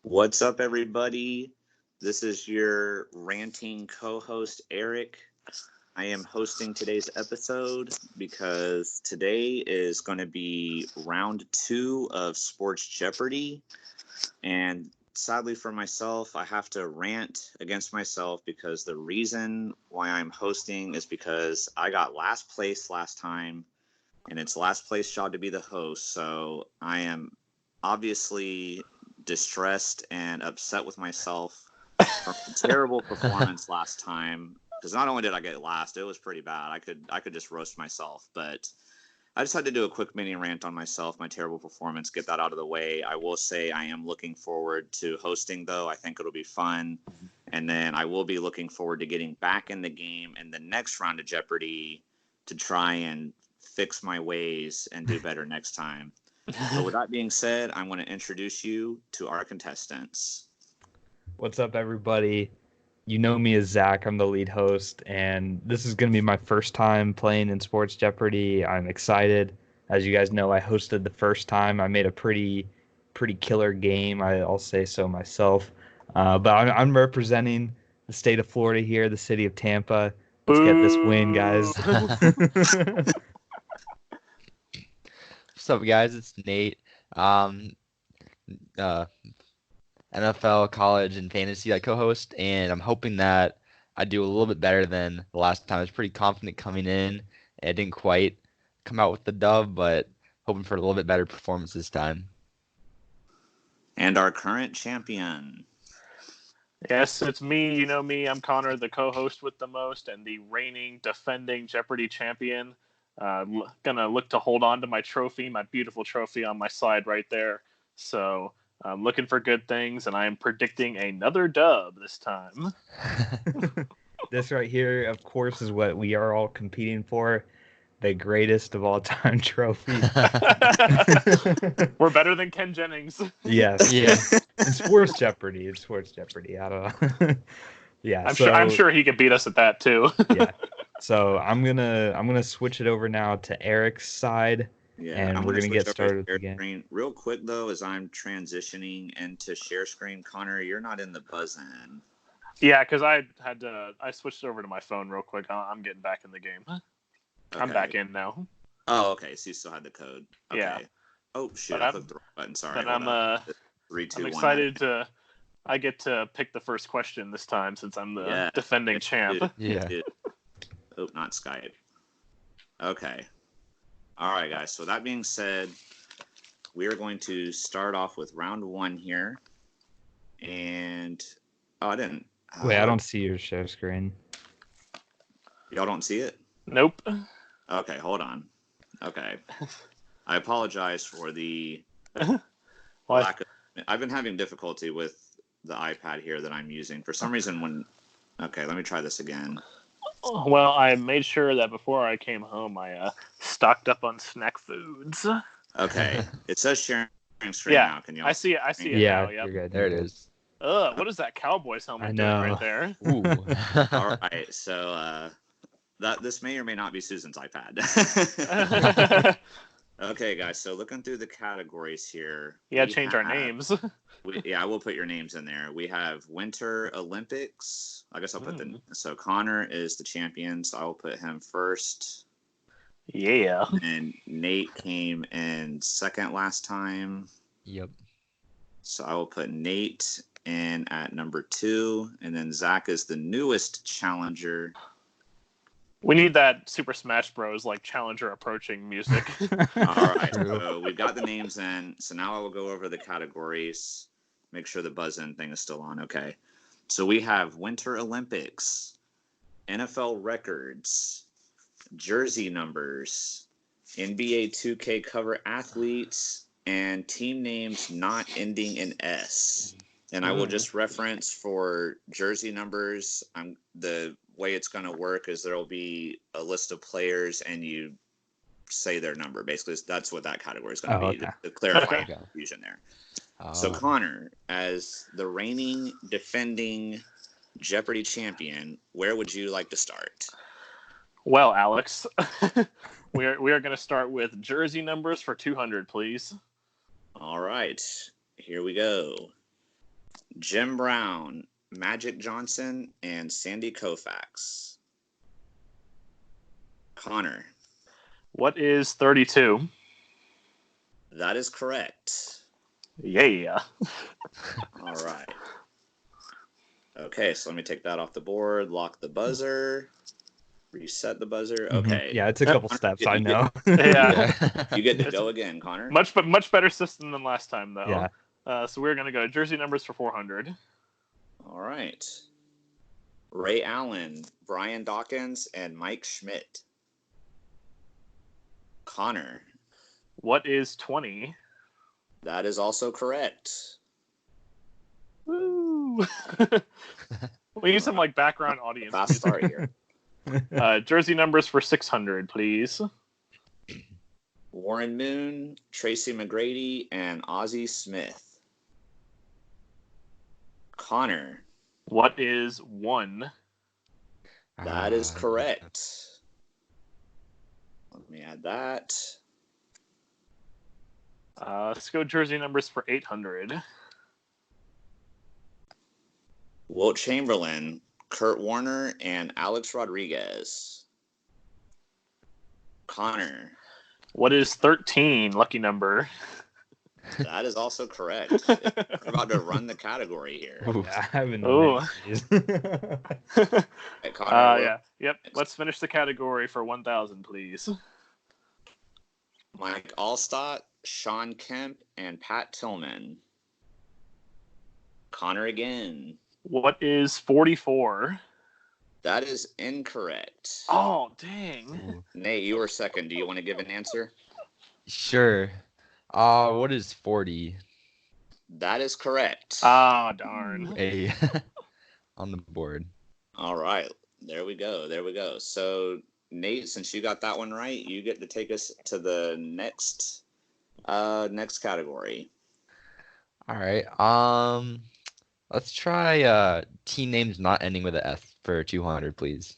What's up, everybody? This is your ranting co-host, Eric. I am hosting today's episode because today is going to be round 2 of Sports Jeopardy. And sadly for myself, I have to rant against myself because the reason why I'm hosting is because I got last place last time, and it's last place job to be the host. So I am obviously distressed and upset with myself for a terrible performance last time, because not only did I get last, it was pretty bad. I could just roast myself, but I just had to do a quick mini rant on myself, my terrible performance, get that out of the way. I will say I am looking forward to hosting, though. I think it'll be fun, and then I will be looking forward to getting back in the game in the next round of Jeopardy to try and fix my ways and do better next time. So with that being said, I'm going to introduce you to our contestants. What's up, everybody? You know me as Zach. I'm the lead host, and this is going to be my first time playing in Sports Jeopardy. I'm excited. As you guys know, I hosted the first time. I made a pretty killer game. I'll say so myself. But I'm representing the state of Florida here, the city of Tampa. Let's get this win, guys. What's up, guys? It's Nate. NFL, college, and fantasy co-host, and I'm hoping that I do a little bit better than the last time. I was pretty confident coming in. It didn't quite come out with the dub, but hoping for a little bit better performance this time. And our current champion. Yes, it's me. You know me. I'm Connor, the co-host with the most and the reigning, defending Jeopardy champion. Gonna look to hold on to my trophy, my beautiful trophy on my side right there. So I'm looking for good things, and I am predicting another dub this time. This right here, of course, is what we are all competing for. The greatest of all time trophy. We're better than Ken Jennings. Yes. Yeah. It's Sports Jeopardy. I don't know. Yeah. I'm sure he could beat us at that too. Yeah. So I'm gonna switch it over now to Eric's side. Yeah, and we're gonna get started again. Screen. Real quick though, as I'm transitioning into share screen, Connor, you're not in the buzz-in. Yeah, because I switched over to my phone real quick. I'm getting back in the game. Okay. I'm back in now. Oh, okay. So you still had the code. Okay. Yeah. Oh shoot! I clicked the wrong button. Sorry. But I'm 3, 2, I'm 1. excited to. I get to pick the first question this time since I'm the defending champ. Yeah. Oh, not Skype. Okay. All right, guys. So that being said, we are going to start off with round 1 here. And I didn't. Wait, I don't see your share screen. Y'all don't see it? Nope. Okay, hold on. Okay. I apologize for the lack of. I've been having difficulty with the iPad here that I'm using. For some reason, okay, let me try this again. Well, I made sure that before I came home, I stocked up on snack foods. Okay, it says sharing screen now. Can you? I see it. Yeah, now. Yep. you're good. There it is. What is that Cowboys helmet doing right there? Ooh. All right, so this may or may not be Susan's iPad. Okay, guys. So looking through the categories here. Yeah, change our names. I will put your names in there. We have Winter Olympics. I guess I'll put so Connor is the champion, so I will put him first. Yeah. And Nate came in second last time. Yep. So I will put Nate in at number 2, and then Zach is the newest challenger. We need that Super Smash Bros. Challenger approaching music. All right, so we've got the names in. So now I will go over the categories. Make sure the buzz-in thing is still on. Okay. So we have Winter Olympics, NFL records, jersey numbers, NBA 2K cover athletes, and team names not ending in S. And I will just reference for jersey numbers. The way it's going to work is there will be a list of players and you say their number. Basically, that's what that category is going to be, to clarify confusion there. So Connor, as the reigning, defending Jeopardy champion, where would you like to start? Well, Alex, we are going to start with jersey numbers for 200, please. All right, here we go. Jim Brown, Magic Johnson, and Sandy Koufax. Connor. What is 32? That is correct. Yeah. All right. Okay, so let me take that off the board, lock the buzzer, reset the buzzer. Okay. Yeah, it's a couple steps, I know. Yeah. You get to go again, Connor. Much better system than last time, though. Yeah. So we're going to go jersey numbers for 400. All right. Ray Allen, Brian Dawkins, and Mike Schmidt. Connor. What is 20? That is also correct. Woo! We need some background audience. Fast start here. Jersey numbers for 600, please. Warren Moon, Tracy McGrady, and Ozzie Smith. Connor. What is 1? That is correct. Let me add that. Let's go jersey numbers for 800. Wilt Chamberlain, Kurt Warner, and Alex Rodriguez. Connor. What is 13? Lucky number. That is also correct. We're about to run the category here. Yeah, I haven't Ooh. Hey, Connor, Yeah. Yep. Let's finish the category for 1,000, please. Mike Allstott, Sean Kemp, and Pat Tillman. Connor again. What is 44? That is incorrect. Oh, dang. Nate, you were second. Do you want to give an answer? Sure. What is 40? That is correct. Ah, darn. A on the board. All right. There we go. So, Nate, since you got that one right, you get to take us to the next category. All right. Let's try team names not ending with an S for 200, please.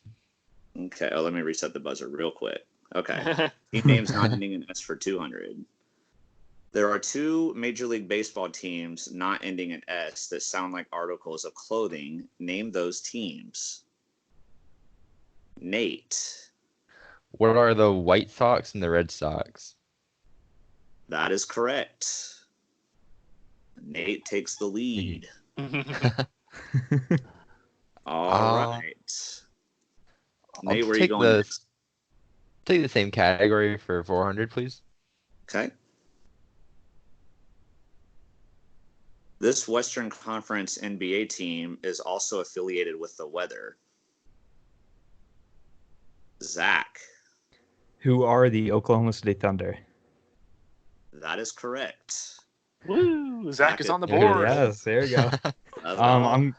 Okay. Oh, let me reset the buzzer real quick. Okay. Team names not ending in S for 200. There are 2 Major League Baseball teams not ending in S that sound like articles of clothing. Name those teams. Nate. What are the White Sox and the Red Sox? That is correct. Nate takes the lead. All right. Nate, where are you going next? Take the same category for 400, please. Okay. This Western Conference NBA team is also affiliated with the weather. Zach. Who are the Oklahoma City Thunder? That is correct. Woo! Zach is on the There board. Yes, there you go. I'm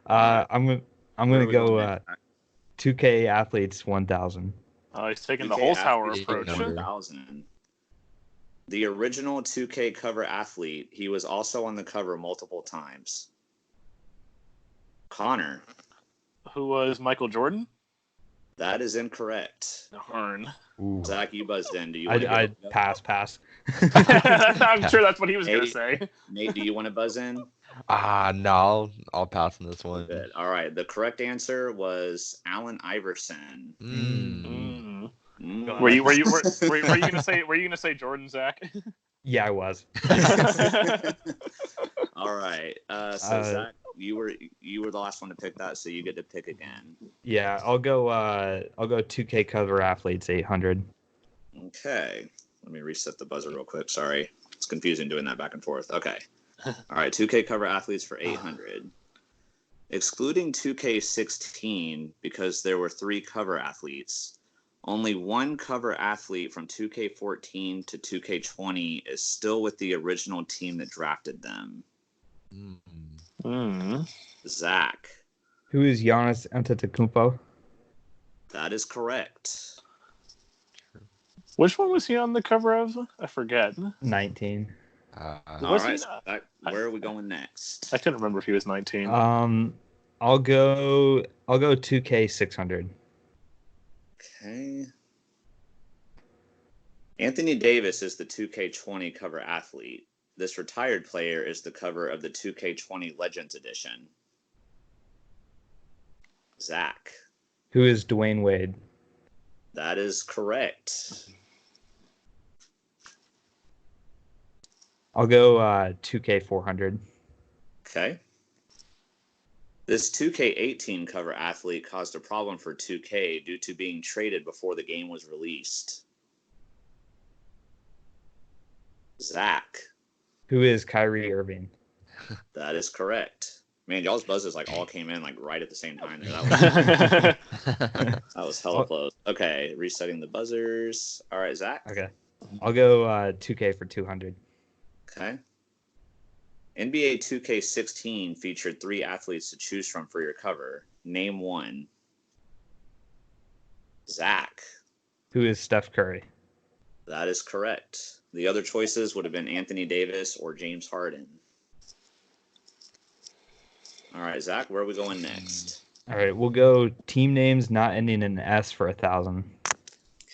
I'm gonna go 2K athletes 1000. Oh, he's taking the whole tower Athletes approach. 1000. The original 2K cover athlete, he was also on the cover multiple times. Connor. Who was Michael Jordan? That is incorrect. Darn. Ooh. Zach, you buzzed in. Do you want to I'd pass. I'm sure that's what he was going to say. Nate, do you want to buzz in? No, I'll pass on this one. Good. All right. The correct answer was Allen Iverson. Were you gonna say Jordan, Zach? Yeah, I was. All right. So Zach, you were the last one to pick that, so you get to pick again. Yeah, I'll go 2K cover athletes 800. Okay. Let me reset the buzzer real quick. Sorry. It's confusing doing that back and forth. Okay. All right. 2K cover athletes for 800. Excluding 2K16 because there were 3 cover athletes. Only one cover athlete from 2K14 to 2K20 is still with the original team that drafted them. Zach. Who is Giannis Antetokounmpo? That is correct. Which one was he on the cover of? I forget. 19. All Was right. he So where are we going next? I couldn't remember if he was 19. I'll go 2K 600. Okay. Anthony Davis is the 2K20 cover athlete. This retired player is the cover of the 2K20 Legends Edition. Zach. Who is Dwayne Wade? That is correct. I'll go 2K 400. Okay. This 2K18 cover athlete caused a problem for 2K due to being traded before the game was released. Zach. Who is Kyrie Irving? That is correct. Man, y'all's buzzes like all came in like right at the same time there. That was hella close. Okay, resetting the buzzers. All right, Zach. Okay. I'll go 2K for 200. Okay. NBA 2K16 featured 3 athletes to choose from for your cover. Name one. Zach. Who is Steph Curry? That is correct. The other choices would have been Anthony Davis or James Harden. All right, Zach, where are we going next? All right, we'll go team names not ending in S for 1,000.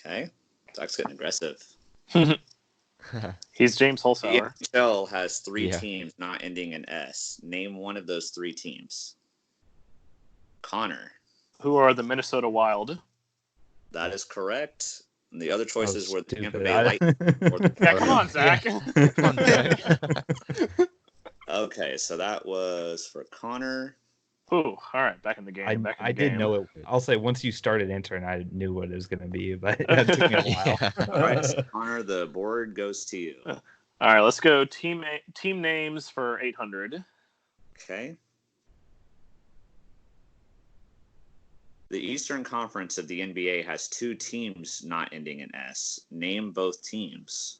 Okay. Zach's getting aggressive. He's James The Holzhauer. NHL has 3 Yeah. teams not ending in S. Name one of those 3 teams. Connor. Who are the Minnesota Wild? That is correct. And the other choices were the Tampa Stupid. Bay Lightning or the Yeah, come on, Zach. Come on, Zach. Okay, so that was for Connor. Ooh, all right, back in the game. I did know it. I'll say once you started entering, I knew what it was going to be, but it took me a while. Yeah. All right, so Connor, the board goes to you. All right, let's go team names for 800. Okay. The Eastern Conference of the NBA has 2 teams not ending in S. Name both teams.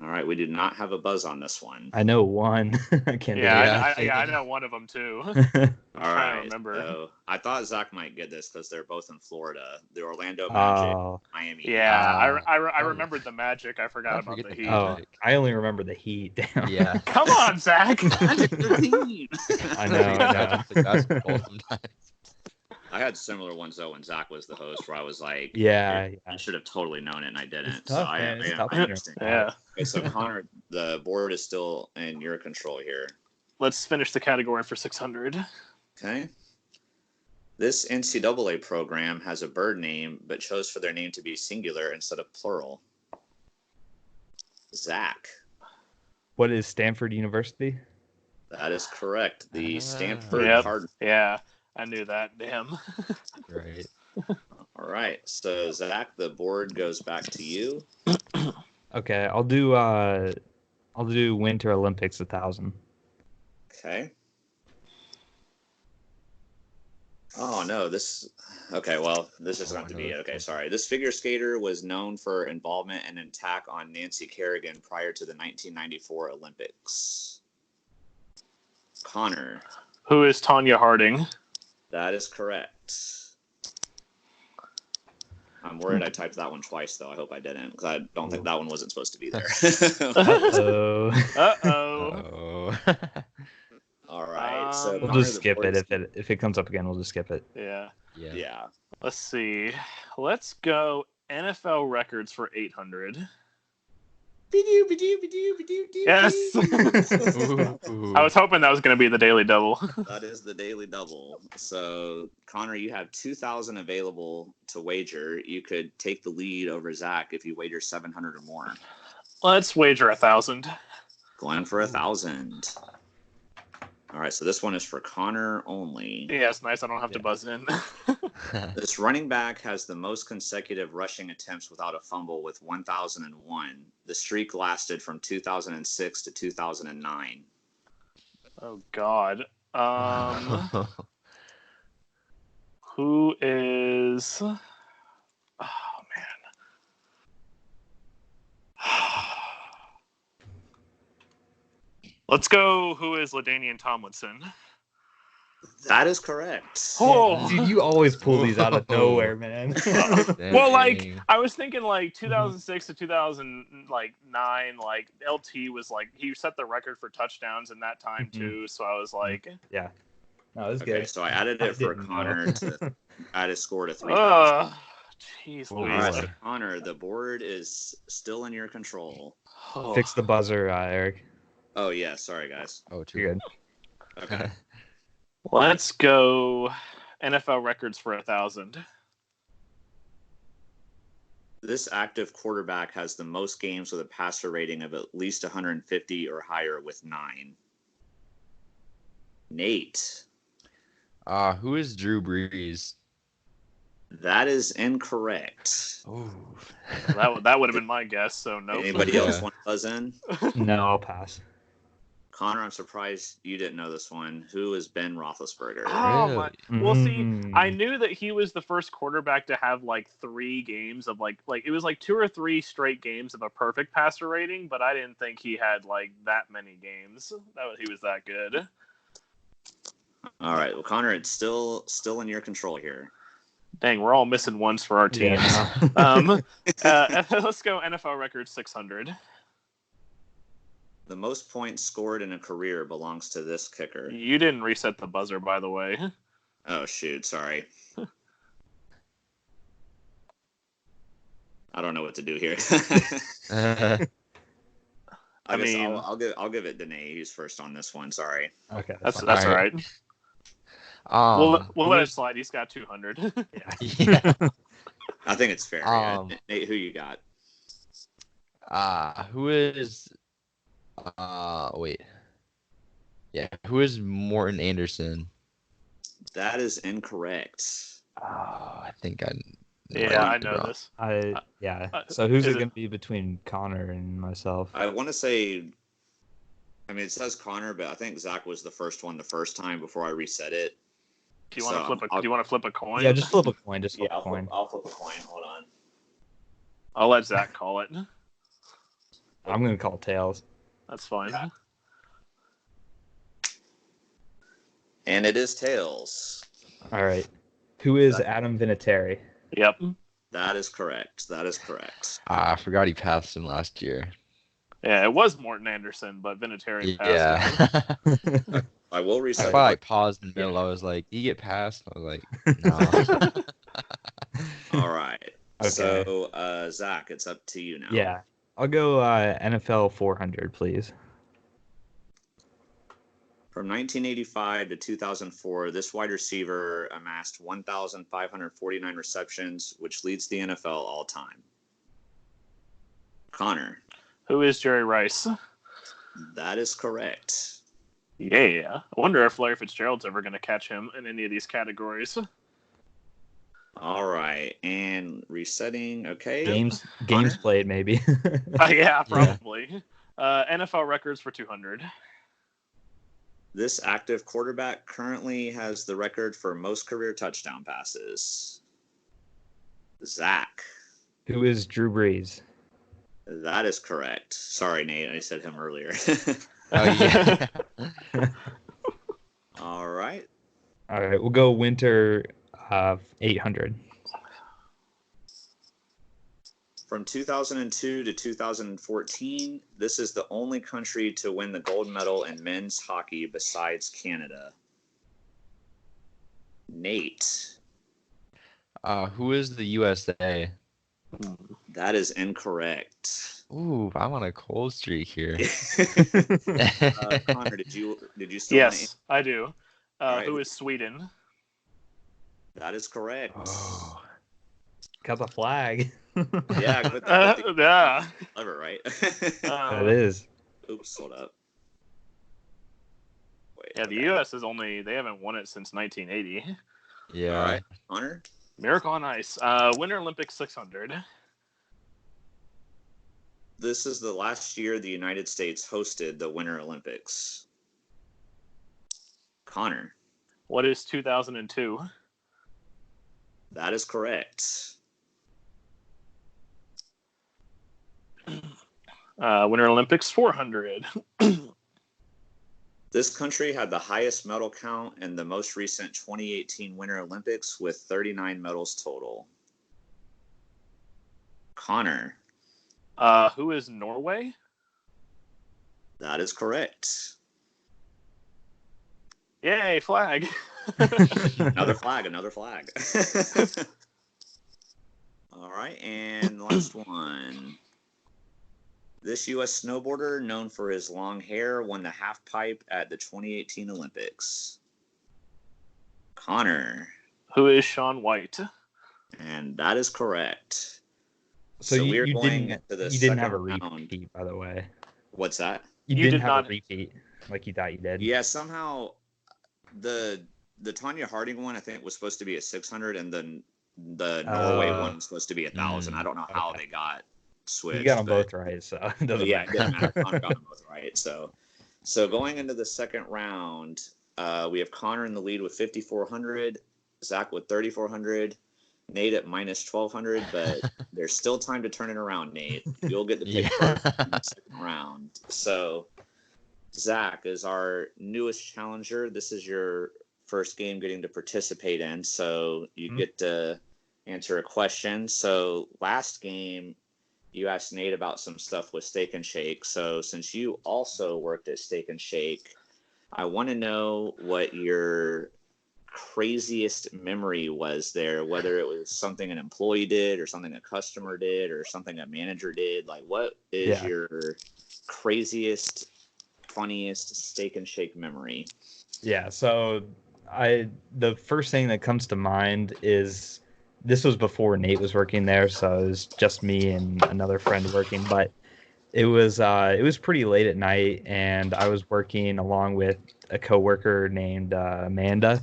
All right, we did not have a buzz on this one. I know one. I can't. Yeah, Yeah. I know one of them too. All trying to right, remember. so I thought Zach might get this because they're both in Florida. The Orlando Magic, Oh, Miami. Yeah, I Oh. remember the Magic. I forgot I about forget the the Heat. oh, Magic. I only remember the Heat. Damn. Yeah. Come on, Zach. Magic 13. I know. That's basketball sometimes. I had similar ones though when Zach was the host, where I was like, Yeah, I should have totally known it, and I didn't. It's tough, man. It's tough I when you're- understand. Yeah. Okay, so Connor, the board is still in your control here. Let's finish the category for 600. Okay. This NCAA program has a bird name, but chose for their name to be singular instead of plural. Zach. What is Stanford University? That is correct. The Ah. Stanford Yep. Cardinals. Yeah, I knew that. Damn. Right. All right. So Zach, the board goes back to you. Okay, I'll do Winter Olympics 1,000. Okay. Oh no, this. Okay, well, this is going to be okay. Sorry. This figure skater was known for involvement in an attack on Nancy Kerrigan prior to the 1994 Olympics. Connor. Who is Tanya Harding? That is correct. I'm worried I typed that one twice, though. I hope I didn't, because I don't think that one wasn't supposed to be there. So Uh-oh. Oh. All right. So We'll we'll Connor, just the skip board it is- if it comes up again. We'll just skip it. Yeah. Yeah. Yeah. Let's see. Let's go NFL records for 800. Yes. Ooh. I was hoping that was going to be the daily double. That is the daily double. So, Connor, you have 2,000 available to wager. You could take the lead over Zach if you wager 700 or more. Let's wager 1,000. Going for 1,000. All right, so this one is for Connor only. Yeah, it's nice. I don't have to Yeah. buzz in. This running back has the most consecutive rushing attempts without a fumble with 1,001. The streak lasted from 2006 to 2009. Oh God. Who is? Oh man. Let's go. Who is Ladainian Tomlinson? That is correct. Oh. Dude, you always pull these out of nowhere, man. Well, like Dang. I was thinking, like 2006 to 2009, like LT was like he set the record for touchdowns in that time too. So I was like, Yeah. No, it was Okay, good. so I added I it for didn't know. Connor to add his score to 3,000. jeez, Oh, All Louise. right, boy. Connor, the board is still in your control. Oh. Fix the buzzer, Eric. Oh, yeah. Sorry, guys. Oh, true. You're good. Okay. Let's go NFL records for 1,000. This active quarterback has the most games with a passer rating of at least 150 or higher with 9. Nate. Who is Drew Brees? That is incorrect. Ooh. That would have been my guess, so nope. Anybody Yeah. else want to buzz in? No, I'll pass. Connor, I'm surprised you didn't know this one. Who is Ben Roethlisberger? Oh my! Really? Well, see, Mm. I knew that he was the first quarterback to have like 3 games of like it was like 2 or 3 straight games of a perfect passer rating, but I didn't think he had like that many games. He was that good. All right. Well, Connor, it's still in your control here. Dang, we're all missing ones for our teams. Yeah. Let's go NFL record 600. The most points scored in a career belongs to this kicker. You didn't reset the buzzer, by the way. Oh, shoot. Sorry. I don't know what to do here. I mean, I'll give it to Nate. He's first on this one. Sorry. Okay. That's fine. all right. We'll who let it is- slide. He's got 200. Yeah. I think it's fair. Yeah. Um, Nate, who you got? Who is? Wait. Yeah, who is Morton Anderson? That is incorrect. Oh, I think I. Yeah, I might be know wrong. this. Yeah. So who's is it it- going to be between Connor and myself? I want to say, I mean, it says Connor, but I think Zach was the first one the first time before I reset it. Do you want to So, flip a? Do you want to flip a coin? Yeah, just flip a coin. Just flip a coin. I'll flip a coin. Hold on. I'll let Zach call it. I'm going to call tails. That's fine. Yeah. And it is tails. All right. Who is Adam Vinatieri? Yep. That is correct. That is correct. I forgot he passed him last year. Yeah, it was Morton Anderson, but Vinatieri passed him. Yeah. I will I reset. probably paused in the middle. I was like, "Did you get passed?" I was like, "No." All right. Okay. So, Zach, it's up to you now. Yeah. I'll go NFL 400, please. From 1985 to 2004, this wide receiver amassed 1,549 receptions, which leads the NFL all time. Connor, Who is Jerry Rice? that is correct. Yeah. I wonder if Larry Fitzgerald's ever going to catch him in any of these categories. All right, and resetting. Okay. Games Connor? played, maybe. Yeah, probably. NFL records for 200. This active quarterback currently has the record for most career touchdown passes. Zach, Who is Drew Brees? that is correct. Sorry, Nate, I said him earlier. Oh yeah. All right. All right, we'll go winter 800. From 2002 to 2014, this is the only country to win the gold medal in men's hockey besides Canada. Nate, Who is the USA? that is incorrect. Ooh, I'm on a cold streak here. Connor, did you still want to? Yes, I do. All right. Who is Sweden? That is correct. Oh. Got the flag. Yeah, put the Yeah. clever, right? It is. Oops, hold up. Wait. Yeah, the okay. U.S. they haven't won it since 1980. Yeah. All right, Connor. Miracle on Ice. Winter Olympics 600. This is the last year the United States hosted the Winter Olympics. Connor, What is 2002? that is correct. Winter Olympics 400. This country had the highest medal count in the most recent 2018 Winter Olympics with 39 medals total. Connor, Who is Norway? that is correct. Yay, flag. Another flag. right, and last one. This U.S. snowboarder, known for his long hair, won the half pipe at the 2018 Olympics. Connor. Who is Shaun White? And that is correct. So we're you going didn't to the you didn't have a second round. repeat, by the way. What's that? You You didn't did have not- a repeat like you thought you did. Yeah, somehow the Tanya Harding one I think was supposed to be a 600, and then the Norway one was supposed to be 1,000. I don't know how they got switched. You got them but- both right, so it doesn't yeah, it matter. didn't matter. Connor got them both right. So going into the second round, we have Connor in the lead with 5,400, Zach with 3,400, Nate at minus 1,200, but there's still time to turn it around, Nate. You'll get to pick first in the second round. So Zach is our newest challenger. This is your first game getting to participate in, so you get to answer a question. So last game, you asked Nate about some stuff with Steak and Shake. So since you also worked at Steak and Shake, I want to know what your craziest memory was there, whether it was something an employee did or something a customer did or something a manager did. Like, what is your craziest, funniest Steak and Shake memory? Yeah, so the first thing that comes to mind is this was before Nate was working there, so it was just me and another friend working, but it was pretty late at night, and I was working along with a coworker named Amanda,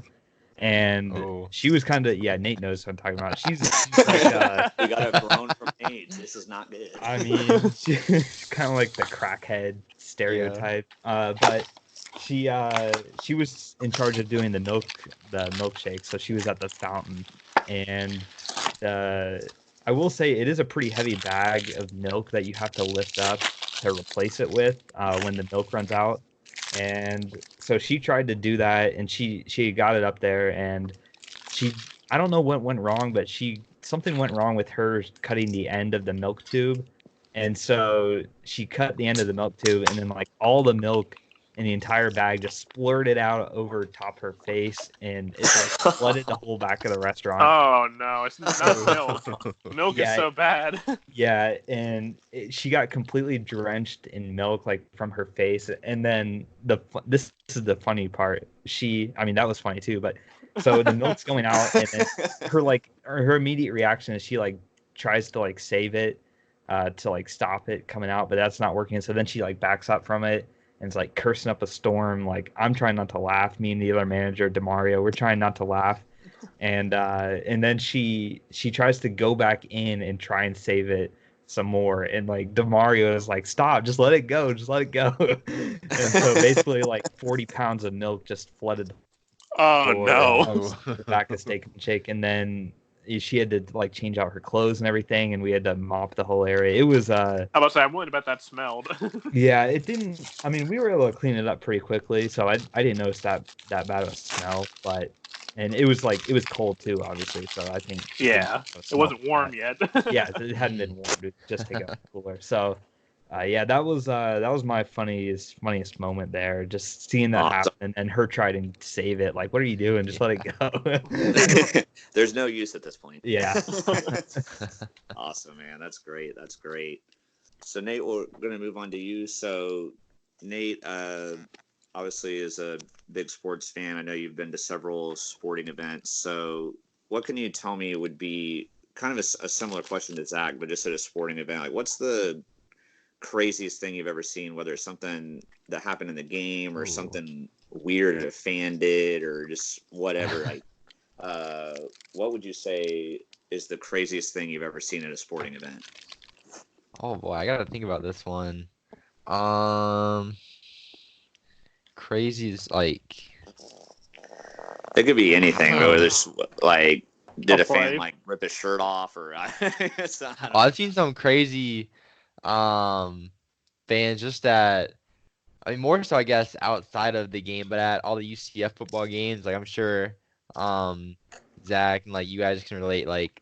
and she was kind of Nate knows what I'm talking about. She's like we got a groan from Nate. This is not good. I mean, she's kind of like the crackhead stereotype, but she was in charge of doing the milkshake, so she was at the fountain, and I will say it is a pretty heavy bag of milk that you have to lift up to replace it with when the milk runs out. And so she tried to do that, and she got it up there, and I don't know what went wrong, but something went wrong with her cutting the end of the milk tube. And so she cut the end of the milk tube, and then like all the milk in the entire bag just splurted out over top her face, and it like flooded the whole back of the restaurant. Oh no, it's not milk. Milk is so bad. Yeah, and she got completely drenched in milk, like from her face. And then this is the funny part. That was funny too. But so the milk's going out, and then her immediate reaction is she like tries to like save it, to like stop it coming out, but that's not working. So then she like backs up from it and it's like cursing up a storm. Like I'm trying not to laugh. Me and the other manager, Demario, we're trying not to laugh. And then she tries to go back in and try and save it some more, and like Demario is like, stop, just let it go. And so basically like 40 pounds of milk just flooded the back of Steak and Shake, and then she had to like change out her clothes and everything, and we had to mop the whole area. It was I was saying, I'm worried about that smelled. yeah, it didn't. I mean, we were able to clean it up pretty quickly, so I didn't notice that bad of a smell. But it was cold too, obviously. So I think it wasn't warm yet. Yeah, it hadn't been warmed. It just to get cooler. So that was my funniest moment there. Just seeing that happen and her try to save it. Like, what are you doing? Just let it go. There's no use at this point. Yeah. Awesome, man. That's great. So Nate, we're gonna move on to you. So Nate, obviously is a big sports fan. I know you've been to several sporting events. So what can you tell me would be kind of a similar question to Zach, but just at a sporting event? Like, what's the craziest thing you've ever seen, whether it's something that happened in the game or something weird a fan did or just whatever? Like, what would you say is the craziest thing you've ever seen at a sporting event? Oh boy, I gotta think about this one. Craziest, like, it could be anything. Whether it's like, did a fan fight. like rip his shirt off, or I've seen some crazy fans just more so I guess outside of the game, but at all the UCF football games. Like I'm sure Zach and like you guys can relate, like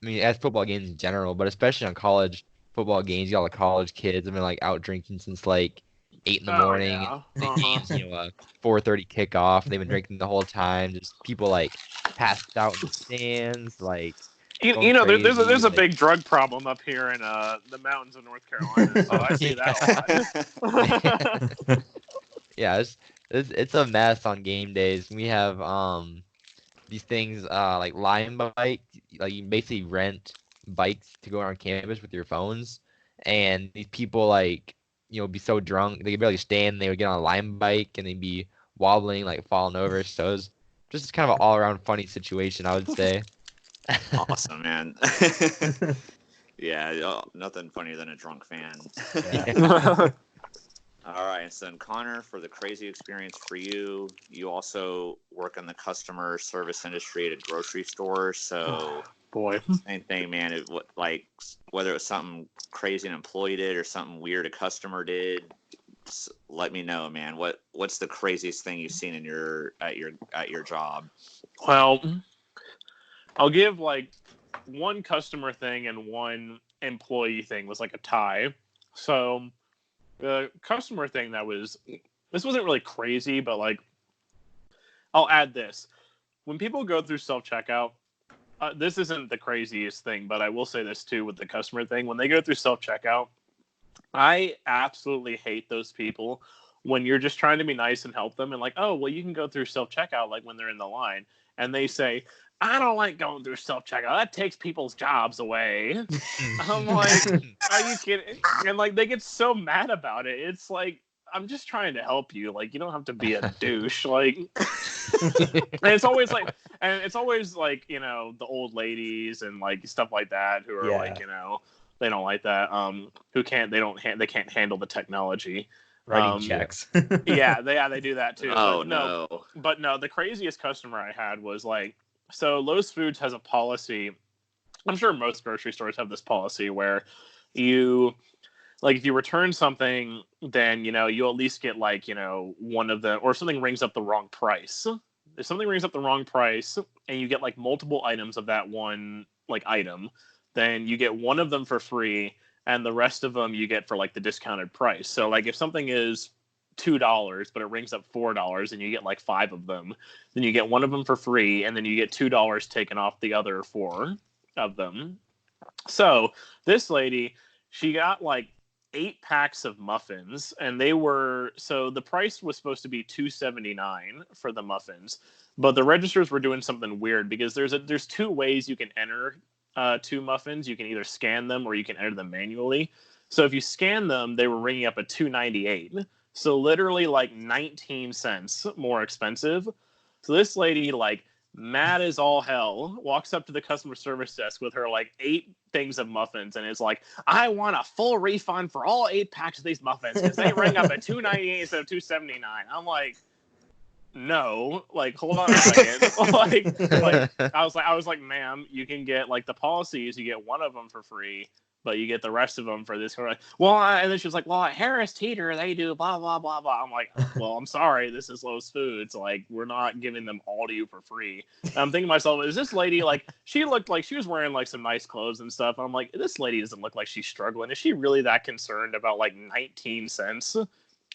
at football games in general, but especially on college football games, you got all the college kids have been like out drinking since like 8 in the morning. Yeah. The game's 4:30 kickoff. They've been drinking the whole time. Just people like passed out in the stands. Like You know, there's a crazy, like- big drug problem up here in the mountains of North Carolina, so I see that a lot. Yeah, it's a mess on game days. We have these things like Lime Bike, like you basically rent bikes to go around campus with your phones, and these people like be so drunk they could barely stand. They would get on a Lime Bike and they'd be wobbling, like falling over. So it's just kind of an all around funny situation, I would say. Awesome, man. Yeah, nothing funnier than a drunk fan. Yeah. All right, so then Connor, for the crazy experience for you, you also work in the customer service industry at a grocery store. So Boy. same thing, man. Whether it was something crazy an employee did or something weird a customer did, let me know, man. What's the craziest thing you've seen at your job? Well, I'll give like one customer thing and one employee thing was like a tie. So the customer thing this wasn't really crazy, but like I'll add this. When people go through self-checkout, this isn't the craziest thing, but I will say this too with the customer thing. When they go through self-checkout, I absolutely hate those people when you're just trying to be nice and help them and like, oh, well, you can go through self-checkout like when they're in the line. And they say, I don't like going through self-checkout. That takes people's jobs away. I'm like, are you kidding? And like they get so mad about it. It's like, I'm just trying to help you. Like, you don't have to be a douche. Like, and it's always like, the old ladies and like stuff like that who are like, they don't like that. They can't handle the technology. Writing checks. they do that too. Oh, But no, the craziest customer I had was like, so Lowe's Foods has a policy. I'm sure most grocery stores have this policy where you, like, if you return something, then, you at least get like, one of the, or if something rings up the wrong price. If something rings up the wrong price and you get like multiple items of that one like item, then you get one of them for free and the rest of them you get for like the discounted price. So like if something is $2 but it rings up $4 and you get like 5 of them, then you get one of them for free and then you get $2 taken off the other 4 of them. So this lady, she got like 8 packs of muffins, and the price was supposed to be $2.79 for the muffins, but the registers were doing something weird because there's 2 ways you can enter 2 muffins. You can either scan them or you can enter them manually. So if you scan them, they were ringing up at $2.98. So literally like 19 cents more expensive. So this lady, like mad as all hell, walks up to the customer service desk with her like 8 things of muffins and is like, I want a full refund for all 8 packs of these muffins because they ring up at $2.98 instead of $2.79. I'm like, no, like hold on a second. I was like, ma'am, you can get like the policy is you get one of them for free, but you get the rest of them for this. And then she was like, well, at Harris Teeter they do blah blah blah blah. I'm like, well, I'm sorry, this is Lowe's Foods. Like, we're not giving them all to you for free. And I'm thinking to myself, is this lady like she looked like she was wearing like some nice clothes and stuff? And I'm like, this lady doesn't look like she's struggling. Is she really that concerned about like 19 cents?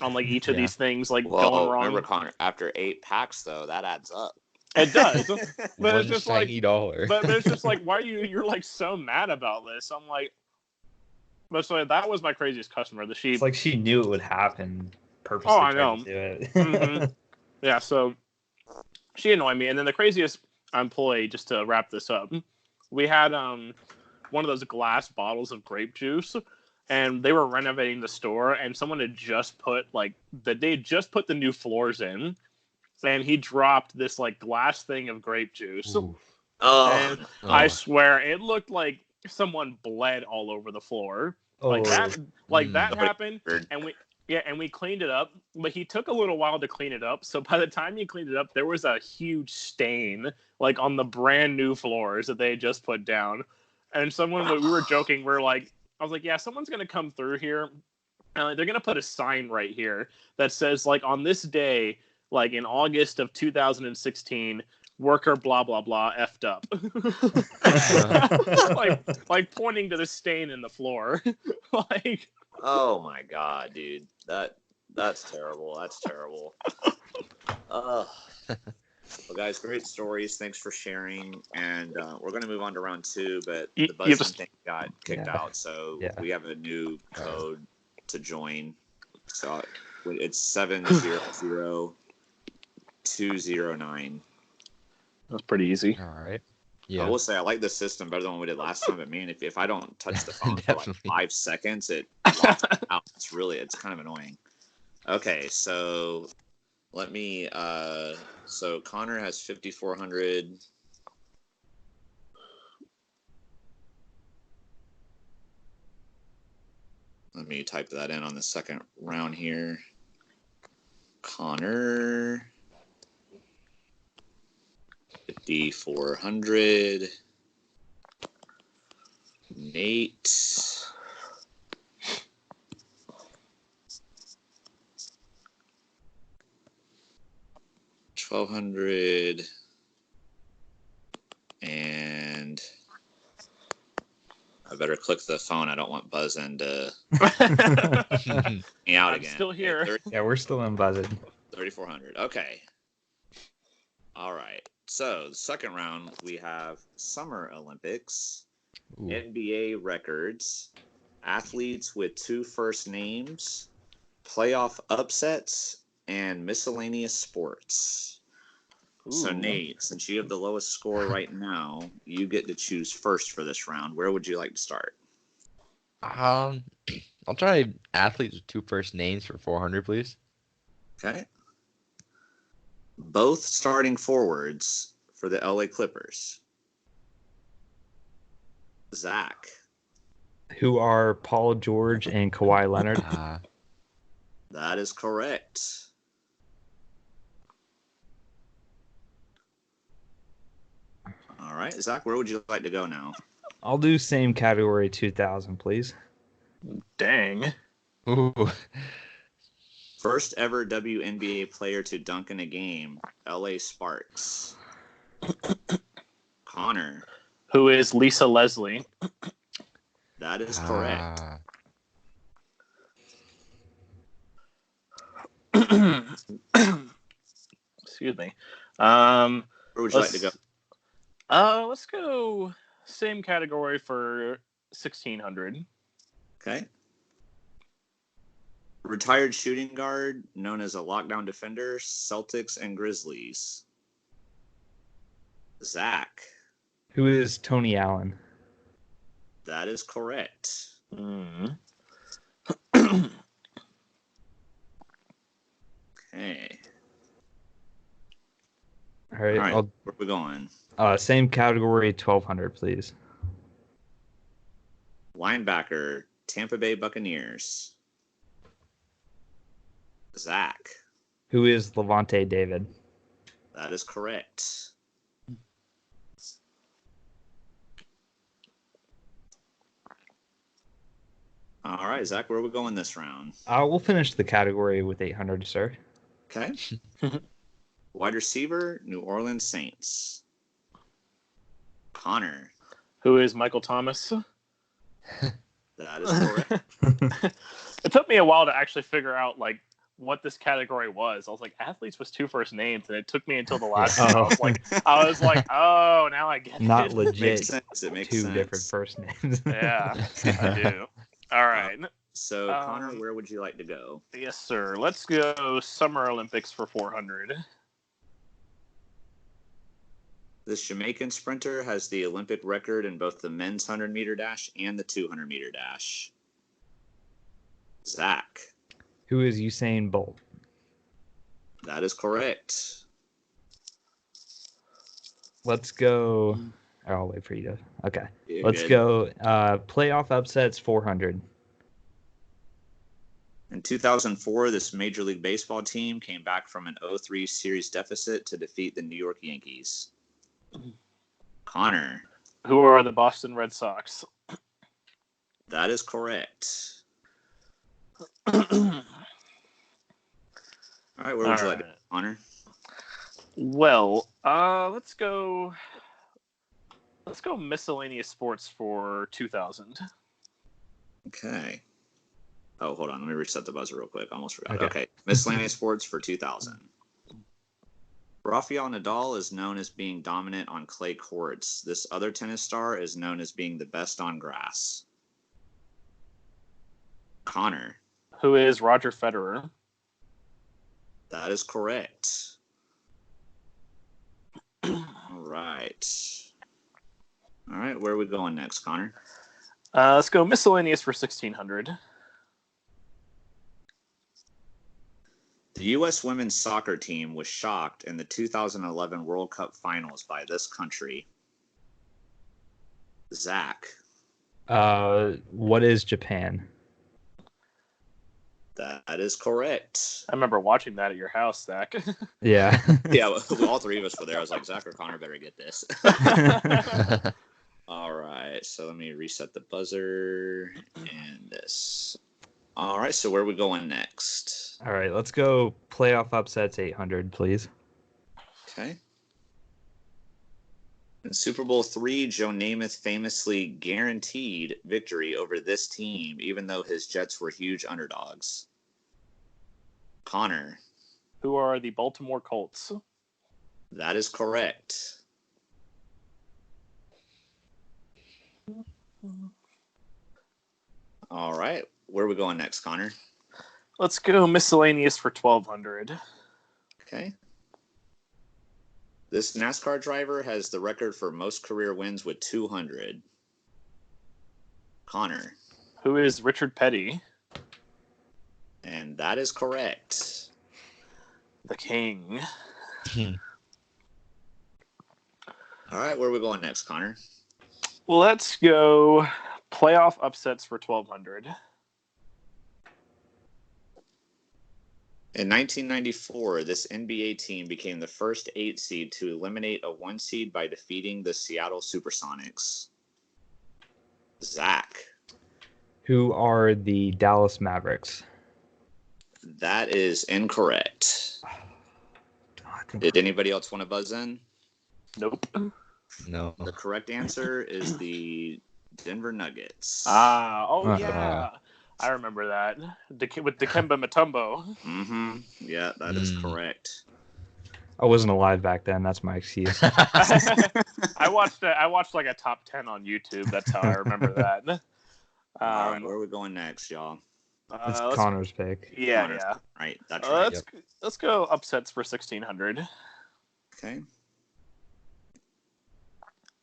On like each of these things like going wrong. Remember, Connor, after 8 packs though, that adds up. It does. But it's just like $1. But it's just like, why are you're like so mad about this? I'm like, but so that was my craziest customer. It's like she knew it would happen purposely. Oh, I know. To do it. Mm-hmm. Yeah, so she annoyed me. And then the craziest employee, just to wrap this up, we had one of those glass bottles of grape juice. And they were renovating the store, and someone had just put the new floors in, and he dropped this like glass thing of grape juice. Oh, and I swear it looked like someone bled all over the floor. Like that happened, and we cleaned it up, but he took a little while to clean it up. So by the time he cleaned it up, there was a huge stain like on the brand new floors that they had just put down. And we were joking, I was like, yeah, someone's going to come through here and they're going to put a sign right here that says like on this day, like in August of 2016, worker blah, blah, blah, effed up. like pointing to the stain in the floor. Like, oh my God, dude. That's terrible. That's terrible. Well, guys, great stories. Thanks for sharing. And we're going to move on to round 2, but You- the you buzzing have a- thing got kicked Yeah. out, so Yeah. we have a new code to join. So it's 700209. That's pretty easy. All right. I Yeah. will say I like this system better than what we did last time, but man, if I don't touch the phone for like Definitely. 5 seconds, it locks me out. It's kind of annoying. Okay, so let me so Connor has 5,400. Let me type that in on the second round here. Connor 5,400. Nate 1,200. And I better click the phone. I don't want buzzing to me out I'm again. still here. Okay, Yeah, we're still in buzzing. 3,400. Okay. All right. So the second round, we have Summer Olympics, Ooh. NBA records, athletes with 2 first names, playoff upsets, and miscellaneous sports. So Ooh. Nate, since you have the lowest score right now, you get to choose first for this round. Where would you like to start? I'll try athletes with 2 first names for 400, please. Okay. Both starting forwards for the LA Clippers. Zach. Who are Paul George and Kawhi Leonard? That is correct. All right, Zach, where would you like to go now? I'll do same category 2000, please. Dang. Ooh. First ever WNBA player to dunk in a game, LA Sparks. Connor. Who is Lisa Leslie? That is correct. Excuse me. Where would you like to go? Let's go same category for 1600. Okay. Retired shooting guard known as a lockdown defender, Celtics and Grizzlies. Zach. Who is Tony Allen? That is correct. Mm. Okay. All right, All right. I'll, Where are we going? same category 1200, please. Linebacker, Tampa Bay Buccaneers. Zach. Who is Levante David? That is correct. All right, Zach, where are we going this round? We'll finish the category with 800, sir. Okay. Wide receiver, New Orleans Saints. Connor. Who is Michael Thomas? That is correct. It took me a while to actually figure out like what this category was. I was like, athletes was 2 first names, and it took me until the last Yeah. one. I was like, oh, now I get Not it. legit. Makes sense. It makes 2 sense. different first names. Yeah, I do. All right. So, Connor, where would you like to go? Yes, sir. Let's go Summer Olympics for 400. This Jamaican sprinter has the Olympic record in both the men's 100-meter dash and the 200-meter dash. Zach. Who is Usain Bolt? That is correct. Let's go. I'll wait for you to. Okay. You're Let's good. go. Playoff upsets 400. In 2004, this Major League Baseball team came back from an 0-3 series deficit to defeat the New York Yankees. Connor. Who are the Boston Red Sox? That is correct. All right, where would you like to go, Connor? Well, let's go miscellaneous sports for 2000. Okay. Oh, hold on. Let me reset the buzzer real quick. I almost forgot. Okay. Okay. Miscellaneous sports for 2000. Rafael Nadal is known as being dominant on clay courts. This other tennis star is known as being the best on grass. Connor. Who is Roger Federer? That is correct. All right. All right, where are we going next, Connor? Let's go miscellaneous for 1600. The U.S. women's soccer team was shocked in the 2011 World Cup finals by this country. Zach. What is Japan? That is correct. I remember watching that at your house, Zach. Yeah. Yeah, all three of us were there. I was like, Zach or Connor better get this. All right, so let me reset the buzzer and this. All right, so where are we going next? All right, let's go playoff upsets 800, please. Okay. In Super Bowl III, Joe Namath famously guaranteed victory over this team, even though his Jets were huge underdogs. Connor. Who are the Baltimore Colts? That is correct. All right. Where are we going next, Connor? Let's go miscellaneous for 1200. Okay. This NASCAR driver has the record for most career wins with 200. Connor. Who is Richard Petty? And that is correct. The King. All right, where are we going next, Connor? Let's go playoff upsets for 1200. In 1994, this NBA team became the first 8 seed to eliminate a 1 seed by defeating the Seattle Supersonics. Zach. Who are the Dallas Mavericks? That is incorrect. Did anybody else want to buzz in? Nope. No. The correct answer is the Denver Nuggets. Yeah. I remember that. With Dikembe Mutombo. Mm-hmm. Yeah, that is correct. I wasn't alive back then. That's my excuse. I watched like a top 10 on YouTube. That's how I remember that. All right, where are we going next, y'all? It's Connor's pick. Yeah, Connor's, yeah. right, that's right. Let's go upsets for 1600. Okay.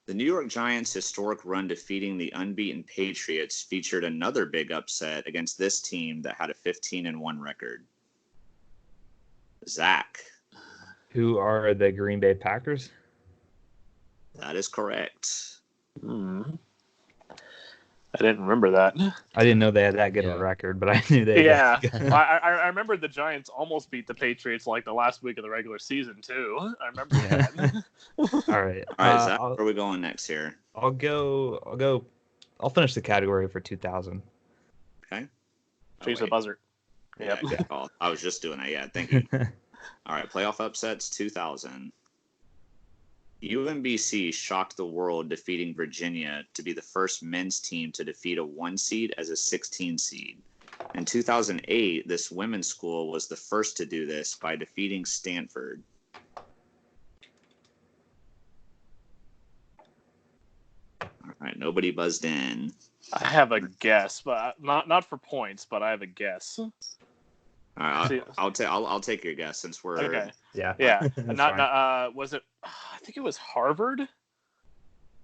The New York Giants' historic run defeating the unbeaten Patriots featured another big upset against this team that had a 15-1 record. Zach. Who are the Green Bay Packers? That is correct. I didn't remember that. I didn't know they had that good of a record, but I knew they had that good. I remember the Giants almost beat the Patriots like the last week of the regular season too. I remember that. All right, Zach, where are we going next here? I'll finish the category for 2000. Okay. Change the buzzer. Yeah, good call. I was just doing that. Yeah, thank you. All right, playoff upsets 2000. UMBC shocked the world, defeating Virginia to be the first men's team to defeat a 1 seed as a 16 seed. In 2008, this women's school was the first to do this by defeating Stanford. All right, nobody buzzed in. I have a guess, but not for points, but I have a guess. All right, I'll take your guess since we're okay. Yeah. Not was it? I think it was Harvard.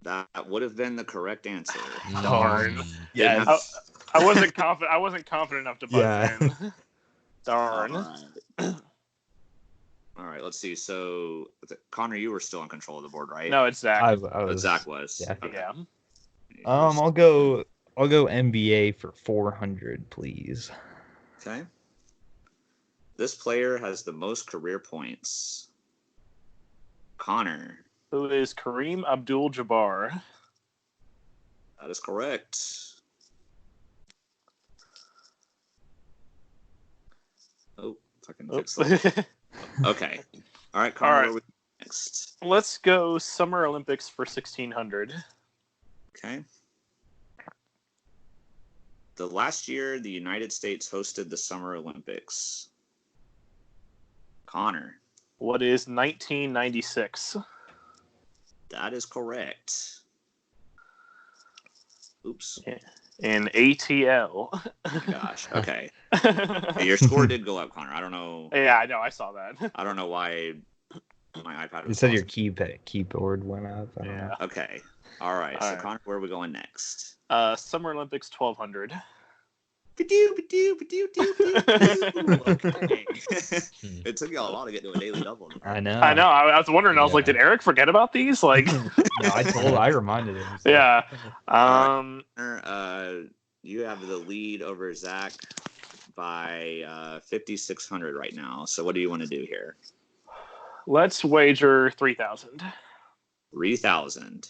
That would have been the correct answer. Darn. Yes. I wasn't confident. I wasn't confident enough to buzz in. Darn. All right, let's see. So, Connor, you were still in control of the board, right? No, it's Zach. I was, Zach was. Yeah. Okay. Yeah. I'll go NBA for 400, please. Okay. This player has the most career points. Connor. Who is Kareem Abdul-Jabbar? That is correct. Oh, fucking fix that. Okay. All right, Connor, where are we next? Let's go Summer Olympics for 1600. Okay. The last year, the United States hosted the Summer Olympics. Connor. What is 1996? That is correct. Oops. In ATL. Oh my gosh. Okay. Your score did go up, Connor. I don't know. Yeah, I know. I saw that. I don't know why my iPad was You said your pausing. keyboard went up. I don't know. Okay. All right. All So, right. Connor, where are we going next? Summer Olympics 1200. Okay. Hmm. It took you all a while to get to a daily double. I know. I know. I was wondering. I was like, Yeah. did Eric forget about these? Like, No, I reminded him. So. yeah. Connor, you have the lead over Zach by 5,600 right now. So what do you want to do here? Let's wager 3,000. 3,000.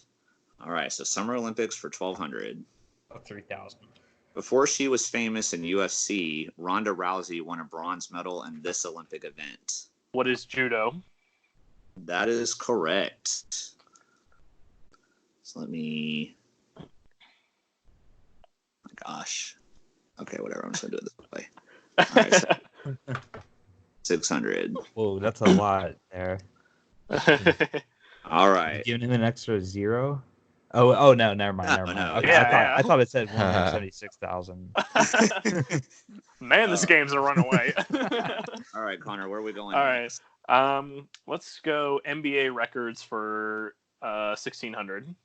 All right. So Summer Olympics for 1,200. 3,000. Before she was famous in UFC, Ronda Rousey won a bronze medal in this Olympic event. What is judo? That is correct. So let me. Oh my gosh. Okay, whatever. I'm just gonna do it this way. All right, so 600. Whoa, that's a lot there. All right. Giving him an extra 0? Oh no, never mind. No. Okay, Yeah, I thought it said 176,000. Man, this game's a runaway. All right, Connor, where are we going? All next? right. Let's go NBA records for 1,600.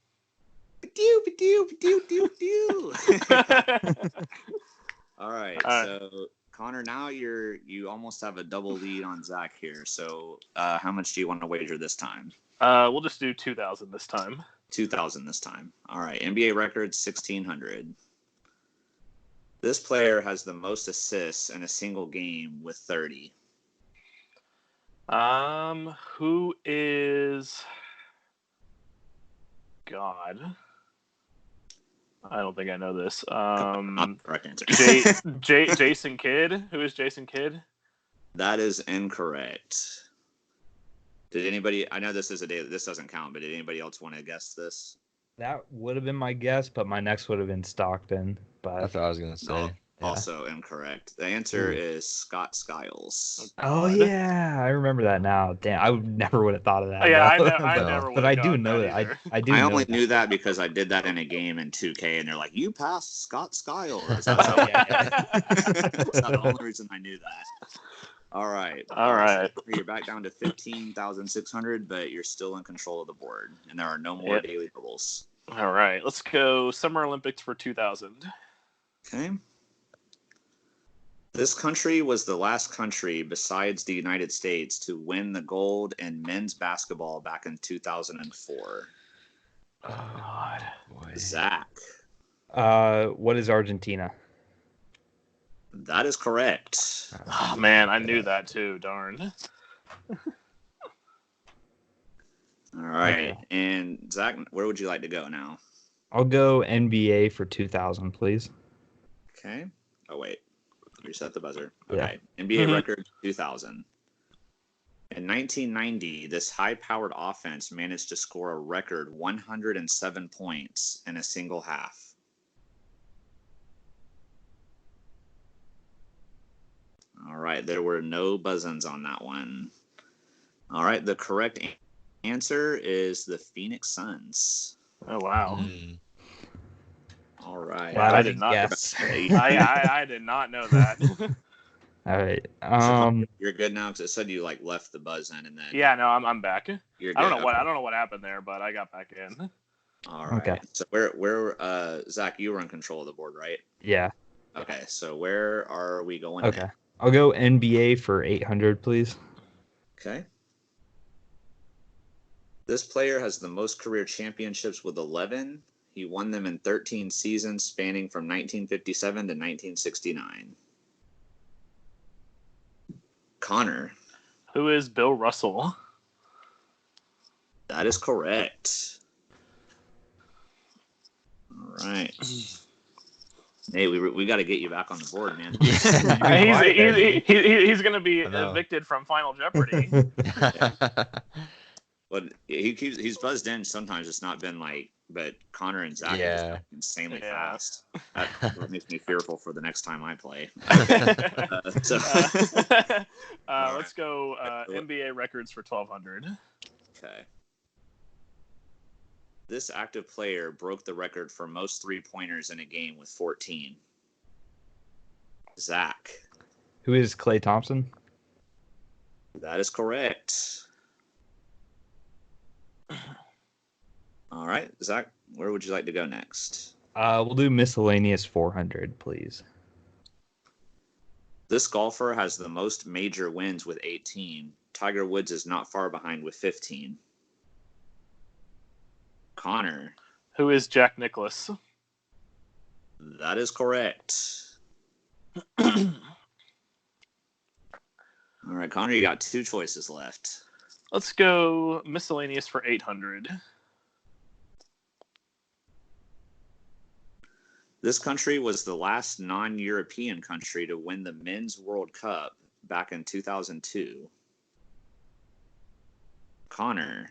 All right. So Connor, now you almost have a double lead on Zach here. So how much do you want to wager this time? We'll just do 2,000 this time. 2,000 this time. All right. NBA records 1,600. This player has the most assists in a single game with 30. Who is? God, I don't think I know this. Not the correct answer. Jason Kidd. Who is Jason Kidd? That is incorrect. Did anybody? I know this is a day that this doesn't count, but did anybody else want to guess this? That would have been my guess, but my next would have been Stockton. But That's what I was gonna say. No, Yeah. also incorrect. The answer is Scott Skiles. oh yeah, I remember that now. Damn, I never would have thought of that. Yeah, though. I No. never. But I do know that. I do. I know only that. knew that because I did that in a game in 2K, and they're like, "You passed Scott Skiles." That's Oh, yeah. the only reason I knew that. All right. All So you're back down to 15,600, but you're still in control of the board, and there are no more Yep. daily doubles. All right. Let's go Summer Olympics for 2,000. Okay. This country was the last country besides the United States to win the gold in men's basketball back in 2004. Oh God. Boy. Zach. What is Argentina? That is correct. Oh man, I knew that too. Darn. All right. Okay. And Zach, where would you like to go now? I'll go NBA for 2,000, please. Okay. Oh, wait. Reset the buzzer. Yeah. Okay. NBA Mhm. record 2000. In 1990, this high-powered offense managed to score a record 107 points in a single half. All right. There were no buzz-ins on that one. All right. The correct answer is the Phoenix Suns. Oh wow. Mm. All right. Wow, I did not guess. I did not know that. All right. You're good now because it said you like left the buzz in and then Yeah, no, I'm back. you're good. I don't know Okay. what happened there, but I got back in. All right. Okay. So where Zach, you were in control of the board, right? Yeah. Okay. So where are we going? Okay. I'll go NBA for 800, please. Okay. This player has the most career championships with 11. He won them in 13 seasons spanning from 1957 to 1969. Connor. Who is Bill Russell? That is correct. All right. Hey, we got to get you back on the board, man. He's going to be I know. evicted from Final Jeopardy. But he's buzzed in. Sometimes it's not been like but Connor and Zach are Yeah. just going insanely Yeah. fast. That makes me fearful for the next time I play. Let's go NBA records for 1200. Okay. This active player broke the record for most three-pointers in a game with 14. Zach. Who is Klay Thompson? That is correct. All right, Zach, where would you like to go next? We'll do miscellaneous 400, please. This golfer has the most major wins with 18. Tiger Woods is not far behind with 15. Connor. Who is Jack Nicklaus? That is correct. All right, Connor, you got 2 choices left. Let's go miscellaneous for 800. This country was the last non-European country to win the Men's World Cup back in 2002. Connor.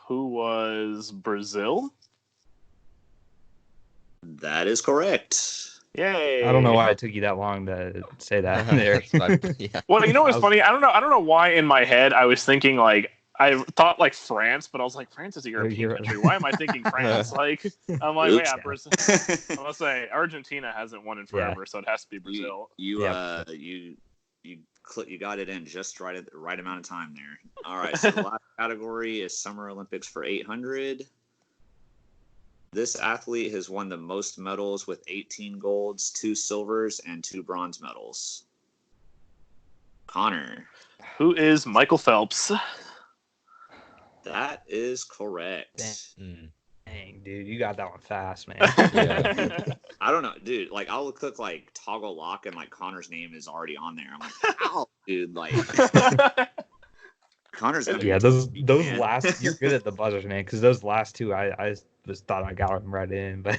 Who was Brazil? That is correct. Yay! I don't know why it took you that long to say that there. Yeah. Well, you know what's funny? I don't know why in my head I was thinking like I thought like France, but I was like France is a European country. Why am I thinking France? Like I'm like, Oops. yeah, Brazil. I must say Argentina hasn't won in forever, so it has to be Brazil. You got it in just right at the right amount of time there. All right, so the last category is Summer Olympics for 800. This athlete has won the most medals with 18 golds, 2 silvers, and 2 bronze medals. Connor. Who is Michael Phelps? That is correct. Dang, dude, you got that one fast, man. Yeah. I don't know, dude. Like, I'll click like toggle lock, and like Connor's name is already on there. I'm like, ow, dude. Like, Connor's gonna. Yeah, be those man. last, you're good at the buzzers, man. Because those last 2, I just thought I got them right in, but.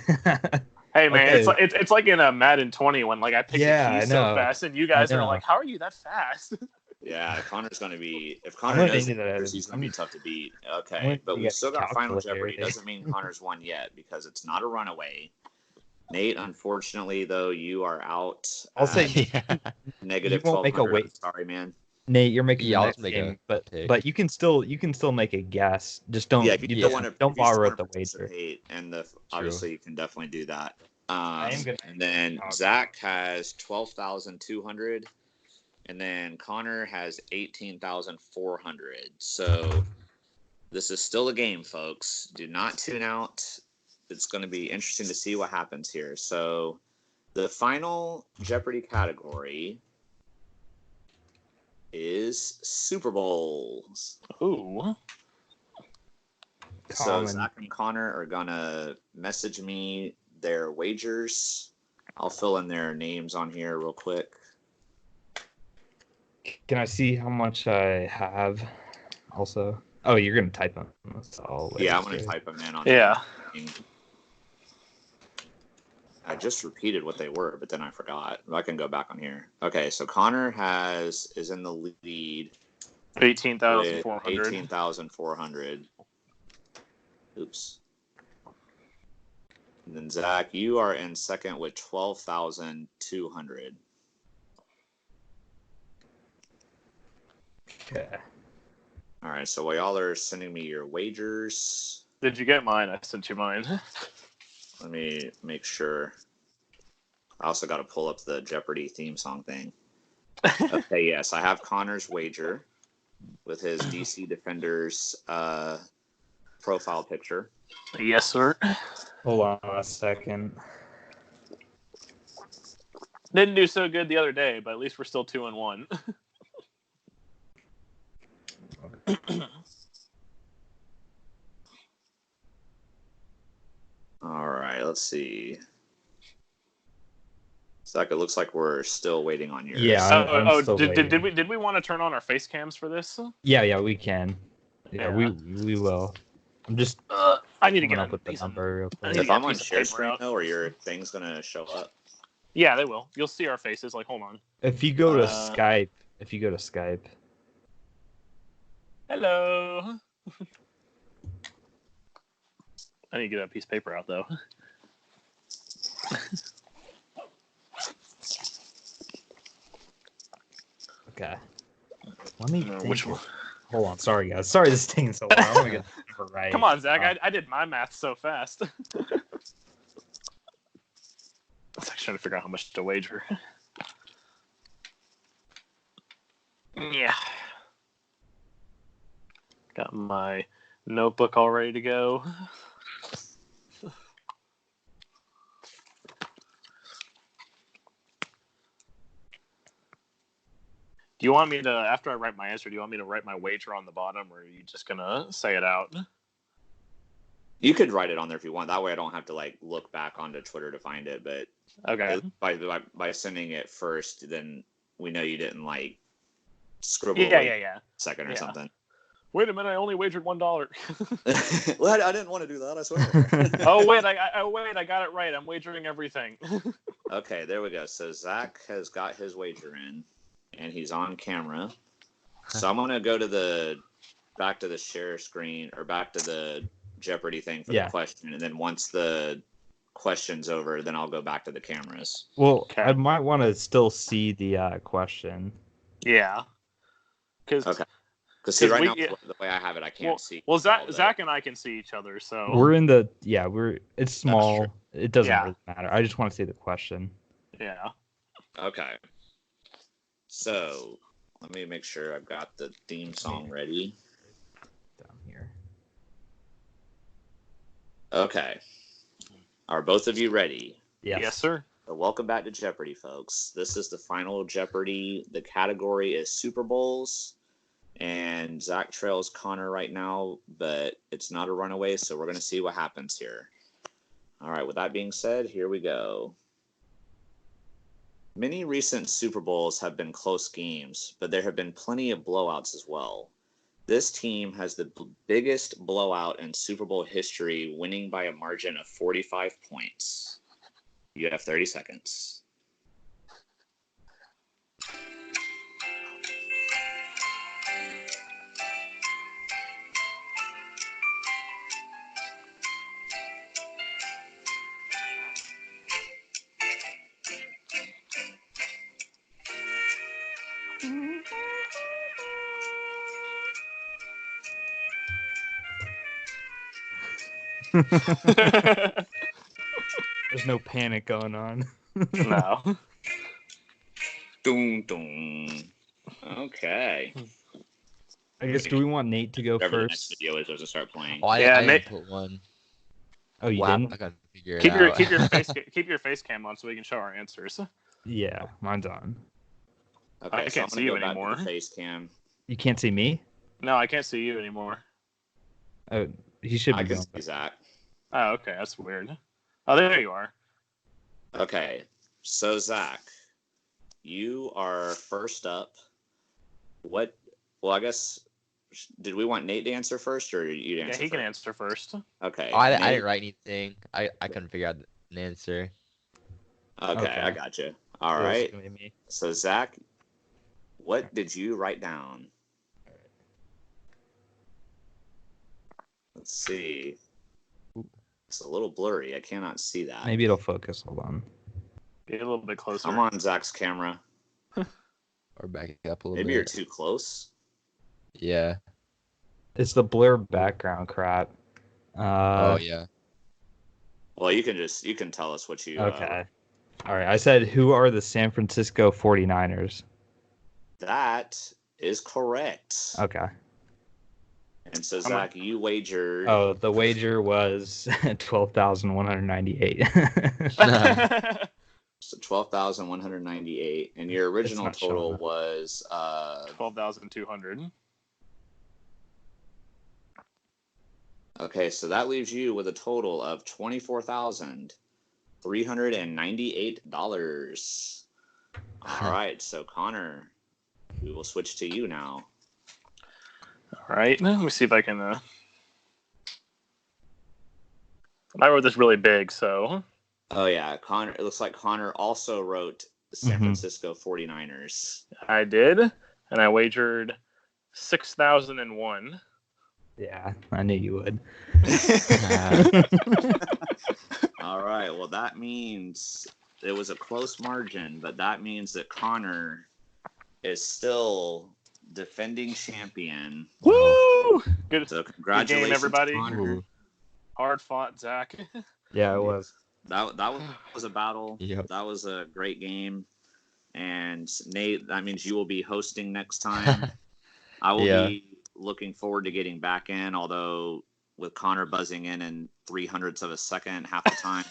Hey man, Okay. it's like in a Madden 20 when like I picked Yeah, the I keys so know. fast, and you guys I are know. like, how are you that fast? Yeah, Connor's gonna be. If I'm Connor gonna knows need the to- numbers, he's gonna be tough to beat. I'm Okay, gonna but get we've a still got Final calculator. Jeopardy. Doesn't mean Connor's won yet because it's not a runaway. Nate, unfortunately, though, you are out. I'll say Yeah. negative you won't make a 1,200. weight. Sorry, man. Nate, you're making Yeah, the I'll next make game, a pick. but you can still make a guess. Just don't Yeah, if you still want to, don't borrow the wager. participate, and obviously you can definitely do that. am gonna- And then Zach has 12,200, and then Connor has 18,400. So this is still a game, folks. Do not tune out. It's going to be interesting to see what happens here. So the final Jeopardy category is Super Bowls. Ooh. So Common. Zach and Connor are gonna message me their wagers. I'll fill in their names on here real quick. Can I see how much I have? Also, oh, you're gonna type them. That's all. Yeah, I'm gonna type them in on. Yeah. I just repeated what they were, but then I forgot. I can go back on here. Okay, so Connor is in the lead. 18,400. 18,400. Oops. And then Zach, you are in second with 12,200. Okay. All right, so while y'all are sending me your wagers, Did you get mine? I sent you mine. let me make sure. I also got to pull up the Jeopardy theme song thing. Okay, yes, I have Connor's wager with his DC Defenders profile picture. Yes, sir. Hold on a second. Didn't do so good the other day, but at least we're still 2-1. All right, let's see. Zach, it looks like we're still waiting on yours. Yeah. I'm still did waiting. we want to turn on our face cams for this? Yeah, we can. Yeah, Yeah. we will. I'm just I need to coming get up with the number real I quick. need to If get I'm a on piece of share paper screen out. though, or your thing's gonna show up. Yeah, they will. You'll see our faces. Like, hold on. If you go to Skype, Hello. I need to get that piece of paper out though. Okay. Let me No, think. which one? Hold on. Sorry, guys. Sorry this is taking so long. I want to get the number right. Come on, Zach. I did my math so fast. I was actually trying to figure out how much to wager. Yeah. Got my notebook all ready to go. Do you want me to, after I write my answer, do you want me to write my wager on the bottom, or are you just going to say it out? You could write it on there if you want. That way I don't have to like look back onto Twitter to find it. But Okay. by sending it first, then we know you didn't like scribble Yeah. second or something. Wait a minute, I only wagered $1. Well, I didn't want to do that, I swear. Oh wait, I got it right. I'm wagering everything. Okay, there we go. So Zach has got his wager in, and he's on camera. So I'm gonna go to back to the share screen, or back to the Jeopardy thing for the question, and then once the question's over, then I'll go back to the cameras. Well, I might want to still see the question. Yeah. Because right now, the way I have it, I can't see. Well, Zach and I can see each other, so we're in the it's small. It doesn't really matter. I just want to see the question. Yeah. Okay. So let me make sure I've got the theme song ready. Down here. Okay. Are both of you ready? Yes, sir. So welcome back to Jeopardy, folks. This is the final Jeopardy. The category is Super Bowls. And Zach trails Connor right now, but it's not a runaway, so we're going to see what happens here. All right, with that being said, here we go. Many recent Super Bowls have been close games, but there have been plenty of blowouts as well. This team has the biggest blowout in Super Bowl history, winning by a margin of 45 points. You have 30 seconds. There's no panic going on. No. Doom, doom. Okay. I guess, do we want Nate to go Whatever first? the next video is, doesn't start playing. Oh, I didn't put one. Oh, you didn't? I gotta figure it out. Keep your face cam on so we can show our answers. Yeah, mine's on. Okay, I can't see you anymore. Face cam. You can't see me? No, I can't see you anymore. Oh, he should be I can going. see Zach. Oh, okay, that's weird. Oh, there you are. Okay, so Zach, you are first up. Well, I guess, did we want Nate to answer first, or you to answer? Yeah, he can answer first. Okay. Oh, I didn't write anything. I couldn't figure out an answer. Okay, I got you. All right. So Zach, what did you write down? Let's see. It's a little blurry. I cannot see that. Maybe it'll focus. Hold on. Get a little bit closer. I'm on Zach's camera. Or back up a little bit. Maybe you're too close. Yeah. It's the blur background crap. Oh, yeah. Well, you can tell us what you... Okay. All right. I said, who are the San Francisco 49ers? That is correct. Okay. And so, Zach, you wagered... Oh, the wager was 12,198. So 12,198, and your original total was 12,200. Okay, so that leaves you with a total of $24,398. All right, so Connor, we will switch to you now. All right, let me see if I can. I wrote this really big, so. Oh yeah, Connor. It looks like Connor also wrote the San Francisco 49ers. I did, and I wagered 6,001. Yeah, I knew you would. All right. Well, that means it was a close margin, but that means that Connor is still defending champion. Woo! Good, So good congratulations, game, everybody. Connor. Ooh. Hard fought, Zach. Yeah, it was. That was a battle. Yep. That was a great game. And Nate, that means you will be hosting next time. I will Yeah. be looking forward to getting back in, although with Connor buzzing in 300ths of a second half the time,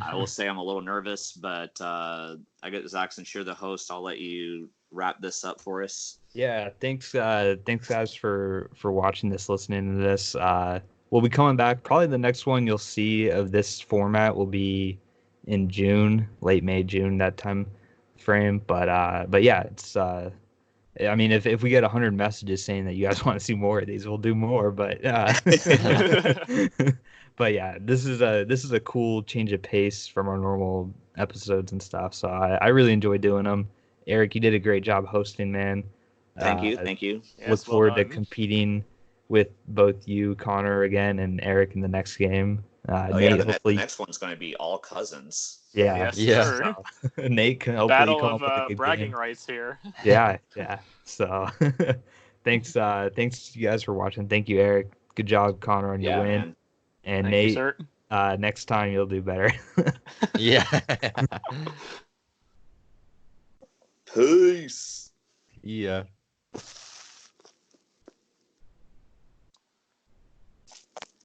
I will say I'm a little nervous, but I get Zach, since you're the host, I'll let you wrap this up for us. Yeah, thanks guys for watching this, listening to this. We'll be coming back. Probably the next one you'll see of this format will be in June, late May, June, that time frame. But yeah, it's I mean, if we get 100 messages saying that you guys want to see more of these, we'll do more. But but yeah, this is a cool change of pace from our normal episodes and stuff. So I really enjoy doing them. Eric, you did a great job hosting, man. Thank you. Thank you. Look Yes, well forward to done. competing with both you, Connor, again, and Eric in the next game. Oh, Nate, yeah, the hopefully, next one's going to be all cousins. yeah, Yes, Yeah. sir. Nate can hopefully Battle come of up with a good bragging game. rights here. Yeah. So, thanks you guys for watching. Thank you, Eric. Good job, Connor, on your Yeah, win. man. And Thank you, Nate, sir. next time you'll do better. Yeah. Peace. Yeah.